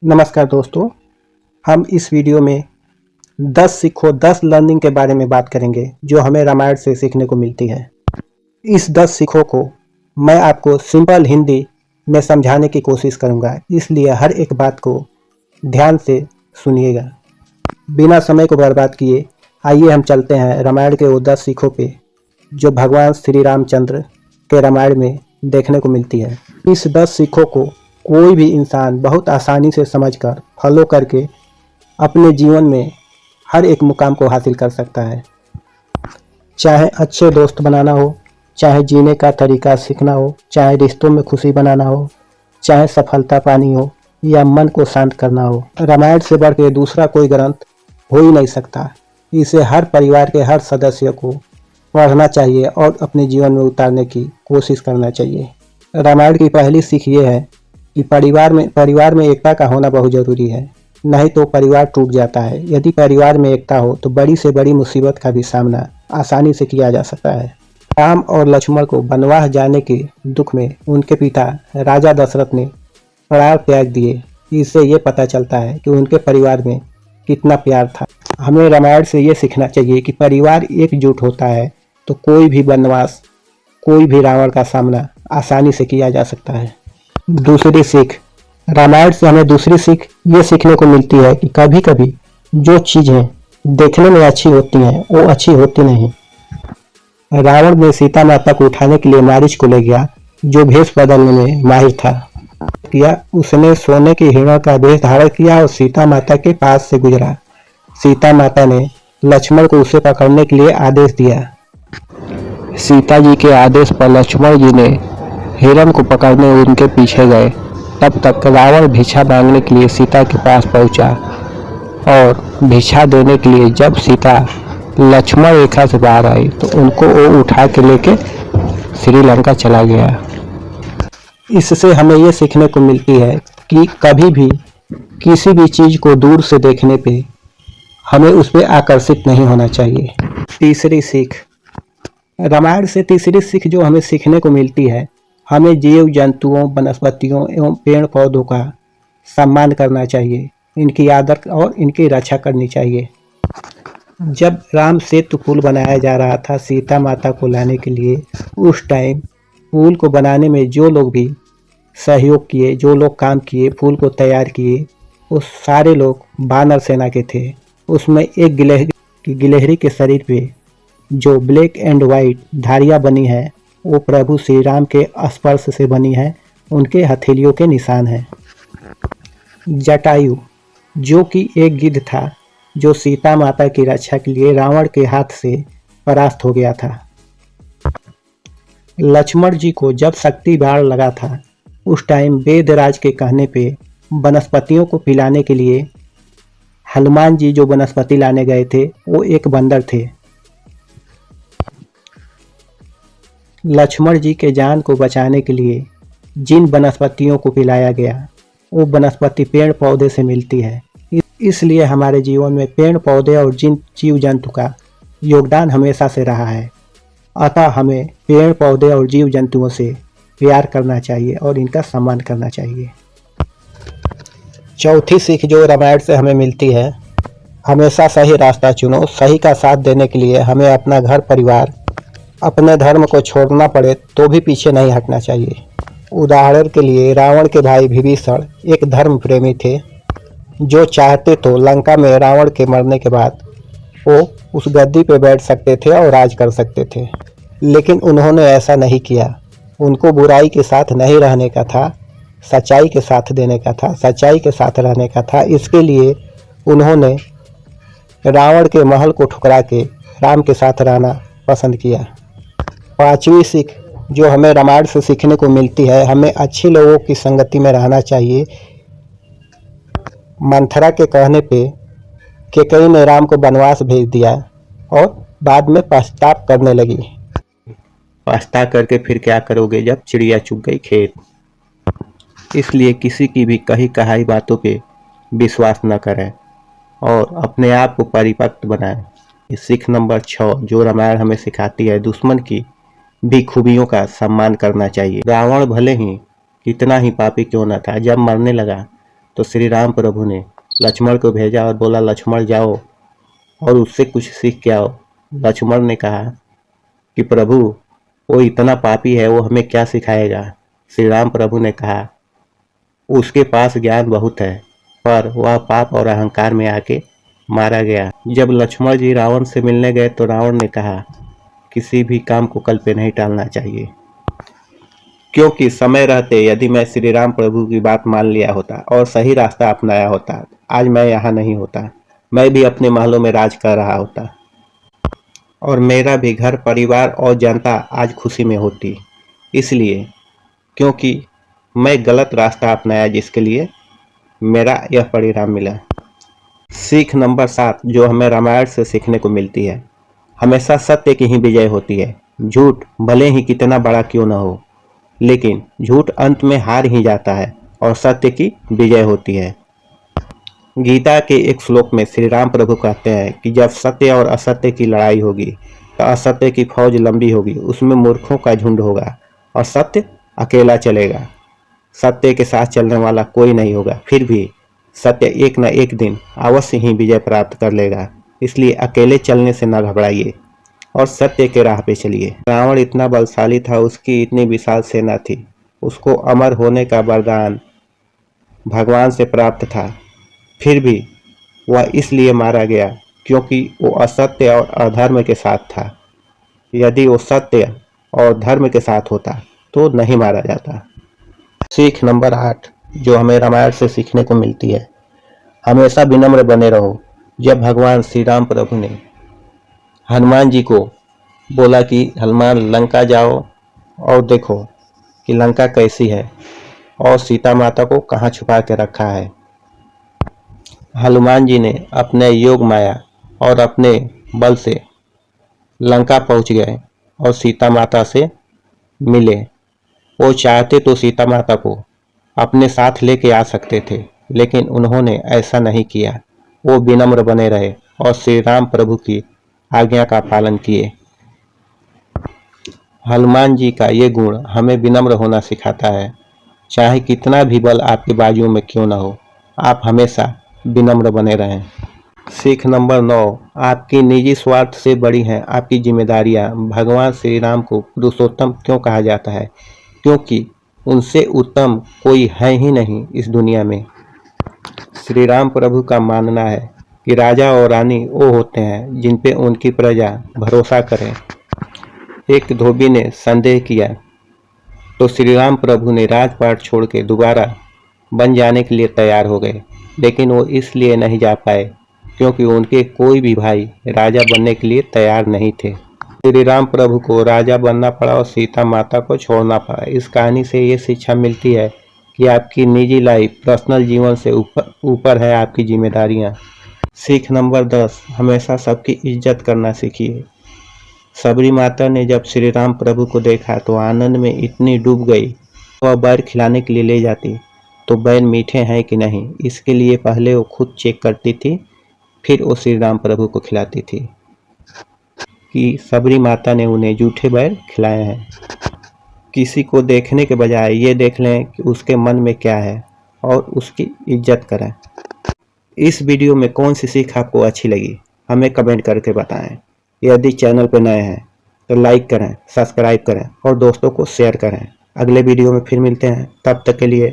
नमस्कार दोस्तों, हम इस वीडियो में 10 सीखो 10 लर्निंग के बारे में बात करेंगे जो हमें रामायण से सीखने को मिलती है। इस 10 सीखों को मैं आपको सिंपल हिंदी में समझाने की कोशिश करूंगा, इसलिए हर एक बात को ध्यान से सुनिएगा। बिना समय को बर्बाद किए आइए हम चलते हैं रामायण के वो 10 सीखों पे जो भगवान श्री रामचंद्र के रामायण में देखने को मिलती है। इस 10 सीखों को कोई भी इंसान बहुत आसानी से समझकर फॉलो करके अपने जीवन में हर एक मुकाम को हासिल कर सकता है। चाहे अच्छे दोस्त बनाना हो, चाहे जीने का तरीका सीखना हो, चाहे रिश्तों में खुशी बनाना हो, चाहे सफलता पानी हो या मन को शांत करना हो, रामायण से बढ़ के दूसरा कोई ग्रंथ हो ही नहीं सकता। इसे हर परिवार के हर सदस्य को पढ़ना चाहिए और अपने जीवन में उतारने की कोशिश करना चाहिए। रामायण की पहली सीख ये है कि परिवार में एकता का होना बहुत जरूरी है, नहीं तो परिवार टूट जाता है। यदि परिवार में एकता हो तो बड़ी से बड़ी मुसीबत का भी सामना आसानी से किया जा सकता है। राम और लक्ष्मण को वनवास जाने के दुख में उनके पिता राजा दशरथ ने प्राण त्याग दिए। इससे ये पता चलता है कि उनके परिवार में कितना प्यार था। हमें रामायण से ये सीखना चाहिए कि परिवार एकजुट होता है तो कोई भी वनवास, कोई भी रावण का सामना आसानी से किया जा सकता है। दूसरी सीख, रामायण से हमें दूसरी सीख ये सीखने को मिलती है कि कभी कभी जो चीजें देखने में अच्छी होती हैं वो अच्छी होती नहीं। रावण ने सीता माता को उठाने के लिए मारीच को ले गया, जो भेष बदलने में माहिर था। उसने सोने के हिरण का वेश धारण किया और सीता माता के पास से गुजरा। सीता माता ने लक्ष्मण को उसे पकड़ने के लिए आदेश दिया। सीता जी के आदेश पर लक्ष्मण जी ने हिरण को पकड़ने उनके पीछे गए। तब तक रावण भिक्षा मांगने के लिए सीता के पास पहुंचा और भिक्षा देने के लिए जब सीता लक्ष्मण रेखा से बाहर आई तो उनको वो उठा के लेके श्रीलंका चला गया। इससे हमें ये सीखने को मिलती है कि कभी भी किसी भी चीज को दूर से देखने पे हमें उस पर आकर्षित नहीं होना चाहिए। तीसरी सीख, रामायण से तीसरी सीख जो हमें सीखने को मिलती है, हमें जीव जंतुओं, वनस्पतियों एवं पेड़ पौधों का सम्मान करना चाहिए, इनकी आदर और इनकी रक्षा करनी चाहिए। जब राम सेतु पुल बनाया जा रहा था सीता माता को लाने के लिए, उस टाइम पुल को बनाने में जो लोग भी सहयोग किए, जो लोग काम किए, पुल को तैयार किए, वो सारे लोग वानर सेना के थे। उसमें एक गिलहरी के शरीर पे जो ब्लैक एंड वाइट धारियाँ बनी है वो प्रभु श्री राम के स्पर्श से बनी है, उनके हथेलियों के निशान हैं। जटायु जो कि एक गिद्ध था, जो सीता माता की रक्षा के लिए रावण के हाथ से परास्त हो गया था। लक्ष्मण जी को जब शक्ति बाढ़ लगा था, उस टाइम वेदराज के कहने पे वनस्पतियों को पिलाने के लिए हनुमान जी जो वनस्पति लाने गए थे वो एक बंदर थे। लक्ष्मण जी के जान को बचाने के लिए जिन वनस्पतियों को पिलाया गया वो वनस्पति पेड़ पौधे से मिलती है। इसलिए हमारे जीवन में पेड़ पौधे और जिन जीव जंतु का योगदान हमेशा से रहा है, अतः हमें पेड़ पौधे और जीव जंतुओं से प्यार करना चाहिए और इनका सम्मान करना चाहिए। चौथी सीख जो रामायण से हमें मिलती है, हमेशा सही रास्ता चुनो। सही का साथ देने के लिए हमें अपना घर परिवार, अपने धर्म को छोड़ना पड़े तो भी पीछे नहीं हटना चाहिए। उदाहरण के लिए रावण के भाई विभीषण एक धर्म प्रेमी थे, जो चाहते तो लंका में रावण के मरने के बाद वो उस गद्दी पे बैठ सकते थे और राज कर सकते थे, लेकिन उन्होंने ऐसा नहीं किया। उनको बुराई के साथ नहीं रहने का था, सच्चाई के साथ देने का था, सच्चाई के साथ रहने का था। इसके लिए उन्होंने रावण के महल को ठुकरा के राम के साथ रहना पसंद किया। पांचवी सीख जो हमें रामायण से सीखने को मिलती है, हमें अच्छे लोगों की संगति में रहना चाहिए। मंथरा के कहने पे कैकेयी ने राम को वनवास भेज दिया और बाद में पछतावा करने लगी। पछता करके फिर क्या करोगे जब चिड़िया चुग गई खेत। इसलिए किसी की भी कही कहाई बातों पे विश्वास न करें और अपने आप को परिपक्व बनाएं। सीख नंबर 6 जो रामायण हमें सिखाती है, दुश्मन की भी खूबियों का सम्मान करना चाहिए। रावण भले ही कितना ही पापी क्यों न था, जब मरने लगा तो श्री राम प्रभु ने लक्ष्मण को भेजा और बोला, लक्ष्मण जाओ और उससे कुछ सीख के आओ। लक्ष्मण ने कहा कि प्रभु वो इतना पापी है, वो हमें क्या सिखाएगा। श्री राम प्रभु ने कहा उसके पास ज्ञान बहुत है, पर वह पाप और अहंकार में आके मारा गया। जब लक्ष्मण जी रावण से मिलने गए तो रावण ने कहा किसी भी काम को कल पे नहीं टालना चाहिए, क्योंकि समय रहते यदि मैं श्री राम प्रभु की बात मान लिया होता और सही रास्ता अपनाया होता, आज मैं यहाँ नहीं होता, मैं भी अपने महलों में राज कर रहा होता और मेरा भी घर परिवार और जनता आज खुशी में होती। इसलिए क्योंकि मैं गलत रास्ता अपनाया जिसके लिए मेरा यह परिणाम मिला। सीख नंबर 7 जो हमें रामायण से सीखने को मिलती है, हमेशा सत्य की ही विजय होती है। झूठ भले ही कितना बड़ा क्यों न हो, लेकिन झूठ अंत में हार ही जाता है और सत्य की विजय होती है। गीता के एक श्लोक में श्री राम प्रभु कहते हैं कि जब सत्य और असत्य की लड़ाई होगी तो असत्य की फौज लंबी होगी, उसमें मूर्खों का झुंड होगा और सत्य अकेला चलेगा। सत्य के साथ चलने वाला कोई नहीं होगा, फिर भी सत्य एक न एक दिन अवश्य ही विजय प्राप्त कर लेगा। इसलिए अकेले चलने से न घबराइए और सत्य के राह पे चलिए। रावण इतना बलशाली था, उसकी इतनी विशाल सेना थी, उसको अमर होने का वरदान भगवान से प्राप्त था, फिर भी वह इसलिए मारा गया क्योंकि वो असत्य और अधर्म के साथ था। यदि वो सत्य और धर्म के साथ होता तो नहीं मारा जाता। सीख नंबर 8 जो हमें रामायण से सीखने को मिलती है, हमेशा विनम्र बने रहो। जब भगवान श्री राम प्रभु ने हनुमान जी को बोला कि हनुमान लंका जाओ और देखो कि लंका कैसी है और सीता माता को कहाँ छुपा के रखा है, हनुमान जी ने अपने योग माया और अपने बल से लंका पहुंच गए और सीता माता से मिले। वो चाहते तो सीता माता को अपने साथ लेके आ सकते थे, लेकिन उन्होंने ऐसा नहीं किया। वो विनम्र बने रहे और श्री राम प्रभु की आज्ञा का पालन किए। हनुमान जी का ये गुण हमें विनम्र होना सिखाता है। चाहे कितना भी बल आपके बाजुओं में क्यों न हो, आप हमेशा विनम्र बने रहें। सीख नंबर 9 आपकी निजी स्वार्थ से बड़ी हैं आपकी जिम्मेदारियां। भगवान श्री राम को पुरुषोत्तम क्यों कहा जाता है? क्योंकि उनसे उत्तम कोई है ही नहीं इस दुनिया में। श्री राम प्रभु का मानना है कि राजा और रानी वो होते हैं जिन पे उनकी प्रजा भरोसा करे। एक धोबी ने संदेह किया तो श्री राम प्रभु ने राजपाट छोड़ के दोबारा बन जाने के लिए तैयार हो गए, लेकिन वो इसलिए नहीं जा पाए क्योंकि उनके कोई भी भाई राजा बनने के लिए तैयार नहीं थे। श्री राम प्रभु को राजा बनना पड़ा और सीता माता को छोड़ना पड़ा। इस कहानी से ये शिक्षा मिलती है कि आपकी निजी लाइफ, पर्सनल जीवन से ऊपर है आपकी जिम्मेदारियां। सीख नंबर 10 हमेशा सबकी इज्जत करना सीखिए। सबरी माता ने जब श्री राम प्रभु को देखा तो आनंद में इतनी डूब गई, वह बैर खिलाने के लिए ले जाती तो बैर मीठे हैं कि नहीं, इसके लिए पहले वो खुद चेक करती थी, फिर वो श्री राम प्रभु को खिलाती थी कि सबरी माता ने उन्हें जूठे बैर खिलाए हैं। किसी को देखने के बजाय ये देख लें कि उसके मन में क्या है और उसकी इज्जत करें। इस वीडियो में कौन सी सीख आपको अच्छी लगी हमें कमेंट करके बताएं। यदि चैनल पर नए हैं तो लाइक करें, सब्सक्राइब करें और दोस्तों को शेयर करें। अगले वीडियो में फिर मिलते हैं, तब तक के लिए